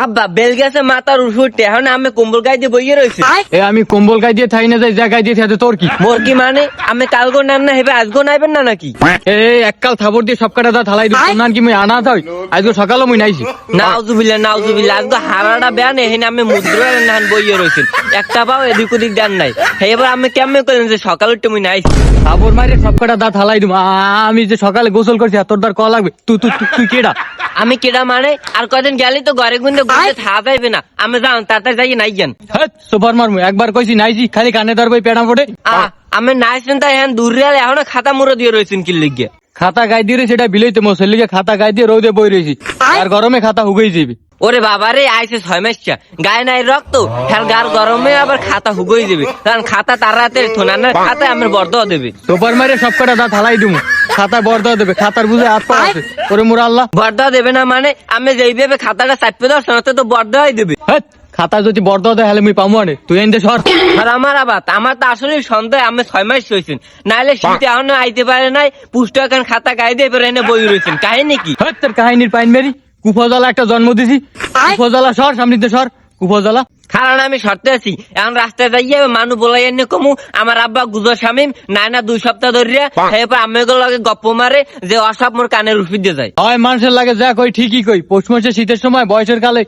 আব্বা বেল গেছে মাথার উঠে এখন আমি কম্বল গায়ে দিয়ে বইয়ে রয়েছে। আমি কম্বল গায়ে দিয়ে থাই না যাই, যা গায়ে দিয়ে থাকে তোর কি? মোর কি মানে আমি কালগো নাম না হেবে আজগো নাইবেন না নাকি? এককাল থাবর দিয়ে সব কাটা দাঁত হালাই দিই নান কি মুই আনা থাই আজকে সকালে মুই নাইছি। নাউজুবিল্লাহ আজগো হারাটা বেয়ান এখানে আমি মুদ্রা নান বইয়ে রয়েছেন একটা পাও এদিক ওদিক দেন নাই। এবার আমি কেমন করেন যে সকাল উঠে মুই নাইছি থাবর মারে সব কাটা দাঁত হালাই দিম। আমি যে সকালে গোসল করছি তোর দাঁত ক লাগবে? তুই কেডা? আমি কেডা মানে আর কয়দিন গেলি তো ঘরে গুন্দে গুন্দে থা যাইবে না। আমি যান তাড়াতাড়ি যাই নাই যান। সুপার মারমু একবার কইছি নাইছি খালি কানে ধরবই পেড়া পড়ে। আমি নাইছেন তাই এখন দূরে এখন খাতা মুড়ো দিয়ে রয়েছেন কি লিগে। খাতা গায়ে দিয়ে সেটা বিলইতে মশল লিগে খাতা গায়ে দিয়ে রোদে বই রয়েছি আর গরমে খাতা হুগেই যাবি। ওরে বাবারে আইছে 6 মাসটা গায়ে নাই রক্ত ফের গার গরমে আবার খাতা হুগই দেবে কারণ খাতা তার রাতে থোনার খাতা আমার বর্দ দেবে। সুপার মারে সব কটা দাঁত হালাই দিমু খাতা বর্দ দেবে খাতার বুঝে হাত পা আছে ওরে মোরা আল্লাহ। বর্দ দেবে না মানে আমি যেইভাবে খাতাটা চাপে দেওয়ার সময় তো বর্দই দেবে। খাতা যদি বর্দ দেয় হলে মুই পামু আনে তুই এনে সর। আর আমার আবাত আমার তো আসলে সন্দেহ আমি 6 মাস হয়েছেন নাহলে শীতে এখনো আইতে পারে নাই পুষ্ট এখন খাতা গায়ে দিয়ে এনে বই রয়েছেন কাহিনী কি? তোর কাহিনীর পাইন মেরি কুফজলা একটা জন্ম দিছি কুফজলা সর সামনে সর কুফজলা। কারণ আমি শর্তে আছি এখন রাস্তায় যাইয়ে মানুষ বলাই এনে কমু আমার আব্বা গুজর শামিম নাই না 2 সপ্তাহ ধরিয়া এরপর আমি লগে গপ্প মারে যে অসব মোর কানের উঠে দিয়ে যায়। হয় মানুষের লাগে যা কই ঠিকই কই পৌষ মাসে শীতের সময় বয়সের কালে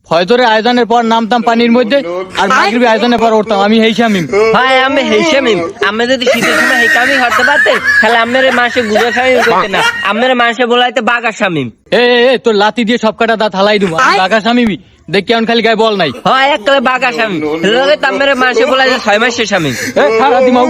ফয়জরে আয়োজনের পর নামতাম পানির মধ্যে আর মাগরিবি আয়োজনের পর উঠতাম আমি হেই শামিম। ভাই আমি হেই শামিম আমি যদি শীতের সময় হেই কামি হতে পারতেন তাহলে আমার মাসে গুজর শামিম করতে না আমার মাসে বলাইতে বাগা শামিম। তোর লাতি দিয়ে সব কাটা দাঁত হালাই দিবো বাঘা স্বামী দেখ কেমন খালি গায়ে বল নাই। হয় এক কালে বাঘা স্বামী লগে তো আমার মাসে বলাইতে 6 মাসের স্বামী। খারাপ দিমা